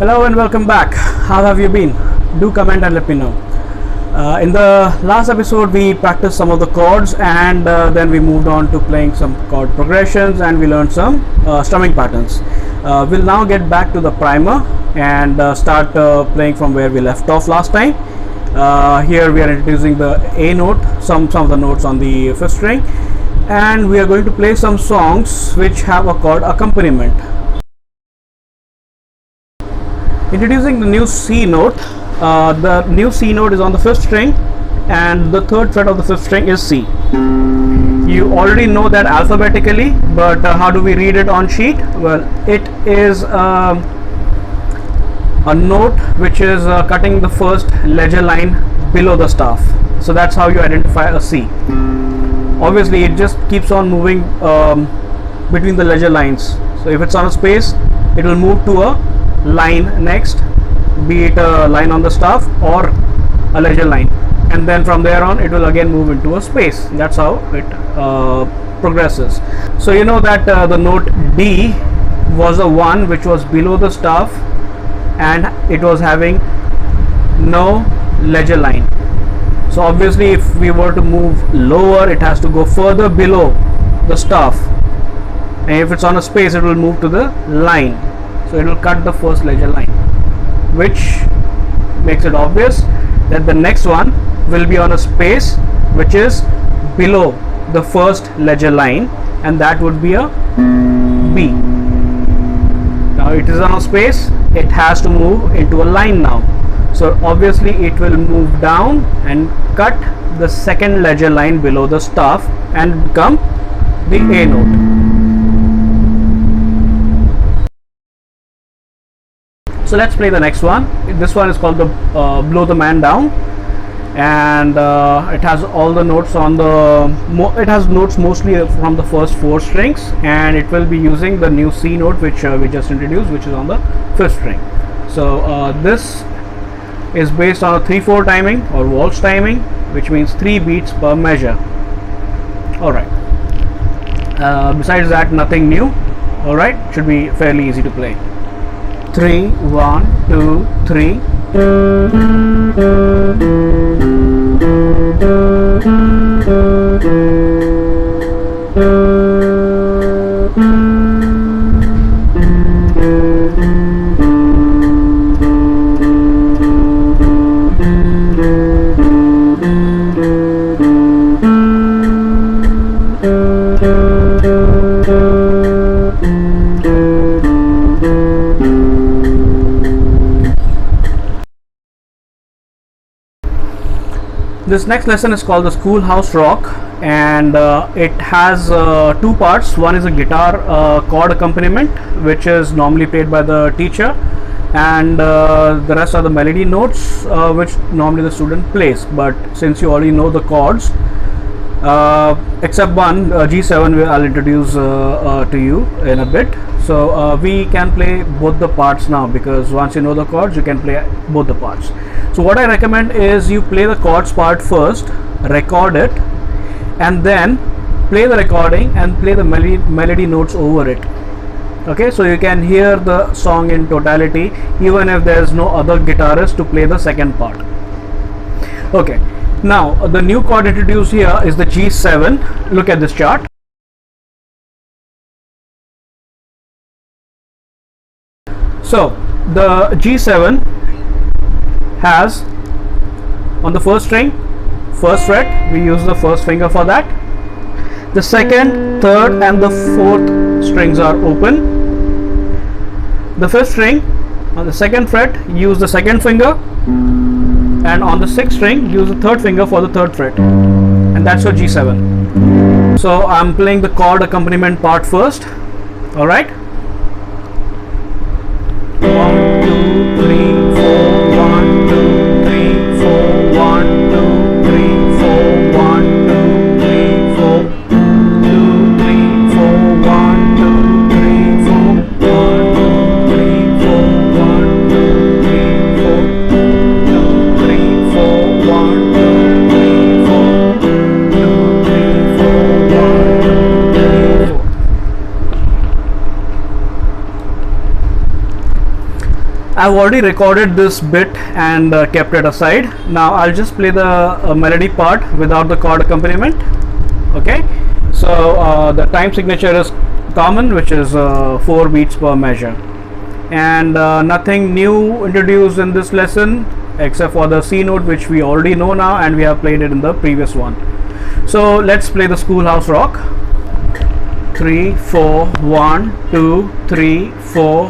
Hello and welcome back. How have you been? Do comment and let me know. In the last episode we practiced some of the chords and then we moved on to playing some chord progressions and we learned some strumming patterns. We'll now get back to the primer and start playing from where we left off last time. Here we are introducing the A note, some of the notes on the 5th string, and we are going to play some songs which have a chord accompaniment. Introducing the new C note. The new C note is on the 5th string and the 3rd fret of the 5th string is C. You already know that alphabetically, but how do we read it on sheet? Well, it is a note which is cutting the first ledger line below the staff. So that's how you identify a C. Obviously it just keeps on moving between the ledger lines. So if it's on a space, it will move to a line next, be it a line on the staff or a ledger line, and then from there on it will again move into a space. That's how it progresses. So you know that the note D was a one which was below the staff and it was having no ledger line. So obviously if we were to move lower, it has to go further below the staff, and if it's on a space it will move to the line. So it will cut the first ledger line, which makes it obvious that the next one will be on a space which is below the first ledger line, and that would be a B. Now it is on a space, it has to move into a line now. So obviously it will move down and cut the second ledger line below the staff and become the A note. So let's play the next one. This one is called the Blow the Man Down, and it has all the notes on the it has notes mostly from the first 4 strings, and it will be using the new C note which we just introduced, which is on the 5th string. So this is based on a 3/4 timing or waltz timing, which means 3 beats per measure. Alright, besides that nothing new. Alright, should be fairly easy to play. 3, 1, 2, 3. This next lesson is called the Schoolhouse Rock, and it has 2 parts. One is a guitar chord accompaniment, which is normally played by the teacher, and the rest are the melody notes which normally the student plays. But since you already know the chords, except one, G7, I'll introduce to you in a bit. So we can play both the parts now, because once you know the chords you can play both the parts. So what I recommend is you play the chords part first, record it, and then play the recording and play the melody notes over it. Okay, so you can hear the song in totality even if there is no other guitarist to play the second part. Okay, now the new chord introduced here is the G7. Look at this chart. So the G7 has on the 1st string, 1st fret, we use the 1st finger for that. The 2nd, 3rd and the 4th strings are open. The 5th string, on the 2nd fret, use the 2nd finger, and on the 6th string use the 3rd finger for the 3rd fret, and that's your G7. So I'm playing the chord accompaniment part first. Alright, 1, 2, 3, 4. 1, 2, 3, 4. 1, 2, 3, 4. 1, 2, 3, 4. 2, 3, 4. 1, 2, 3, 4. 1, 2, 3, 4. 1, 2, 3, 4. 2, 3, 4. 1, 2, 3, 4. 2, 3, 4. 1, 2, 3, 4. I've already recorded this bit and kept it aside. Now I'll just play the melody part without the chord accompaniment. Okay, so the time signature is common, which is 4 beats per measure, and nothing new introduced in this lesson except for the C note, which we already know now and we have played it in the previous one. So let's play the Schoolhouse Rock. 3 4 1 2 3 4.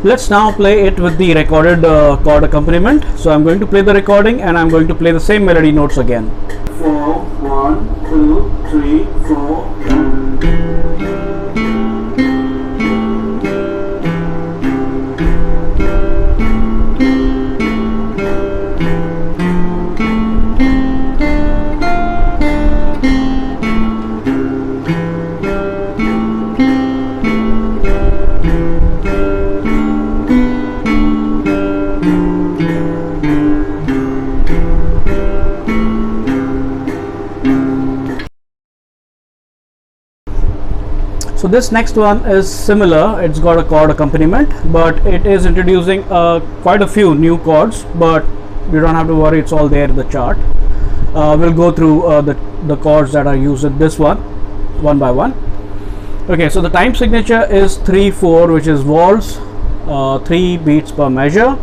Let's now play it with the recorded chord accompaniment. So I'm going to play the recording and I'm going to play the same melody notes again. 4 1 2 3 4. So this next one is similar. It's got a chord accompaniment, but it is introducing quite a few new chords, but you don't have to worry, it's all there in the chart. We'll go through the chords that are used in this one by one. Okay, so the time signature is 3/4, which is waltz, 3 beats per measure,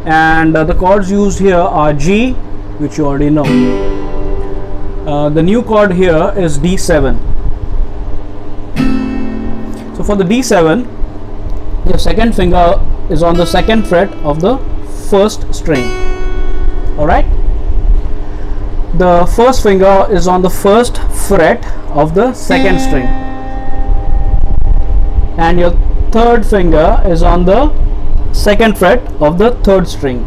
and the chords used here are G, which you already know. The new chord here is D7. So for the D7, your second finger is on the second fret of the first string. Alright? The first finger is on the first fret of the second string. And your third finger is on the second fret of the third string.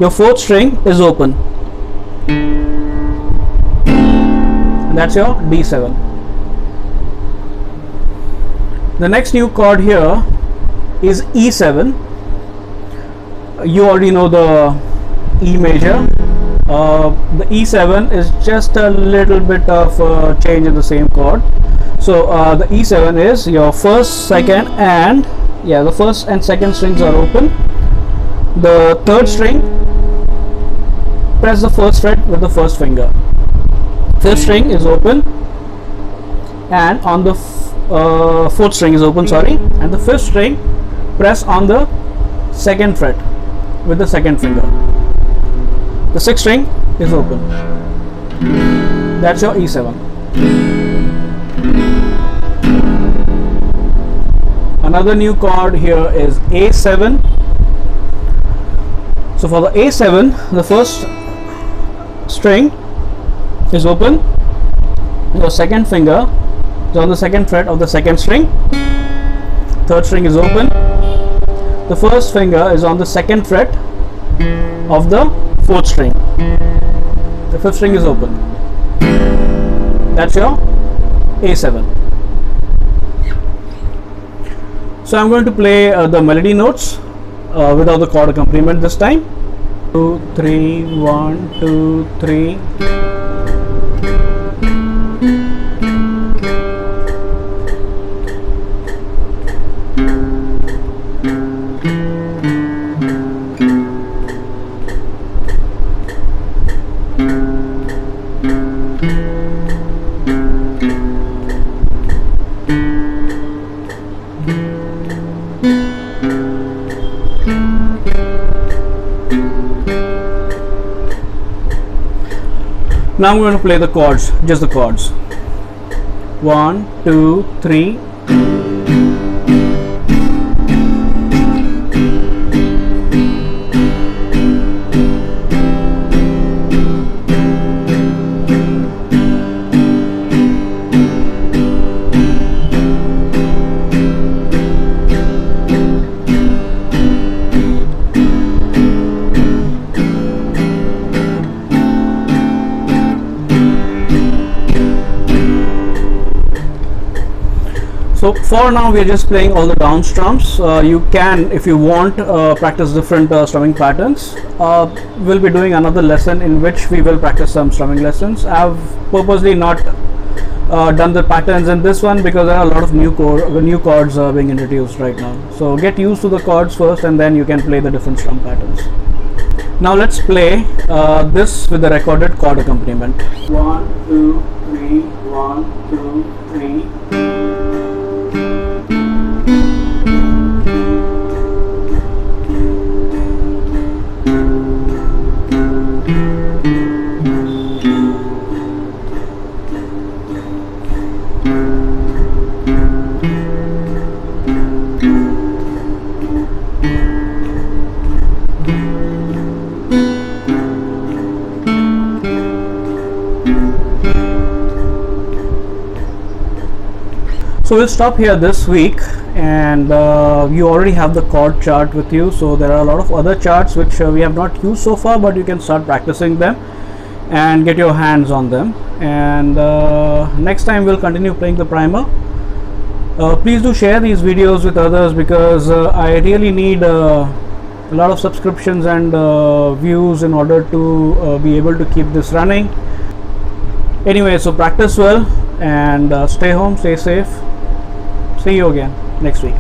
Your fourth string is open. And that's your D7. The next new chord here is E7. You already know the E major. The E7 is just a little bit of a change in the same chord. So the E7 is your first, second, and the first and second strings are open. The third string, press the first fret with the first finger. Fifth string is open, and on the fourth string is open, and the fifth string, press on the second fret with the second finger. The sixth string is open. That's your E7. Another new chord here is A7. So for the A7, the first string is open. Your second finger is on the second fret of the second string. Third string is open. The first finger is on the second fret of the fourth string. The fifth string is open. That's your A7. So I'm going to play the melody notes without the chord accompaniment this time. 2 3 1 2 3. Now I'm going to play the chords, just the chords. 1 2 3. So for now we are just playing all the down strums. You can, if you want, practice different strumming patterns. We'll be doing another lesson in which we will practice some strumming lessons. I've purposely not done the patterns in this one because there are a lot of new chords being introduced right now. So get used to the chords first and then you can play the different strum patterns. Now let's play this with the recorded chord accompaniment. 1, 2, 3, 1, 2, 3. So we'll stop here this week, and you already have the chord chart with you. So there are a lot of other charts which we have not used so far, but you can start practicing them and get your hands on them. And next time we'll continue playing the primer. Please do share these videos with others because I really need a lot of subscriptions and views in order to be able to keep this running. Anyway, so practice well and stay home, stay safe. See you again next week.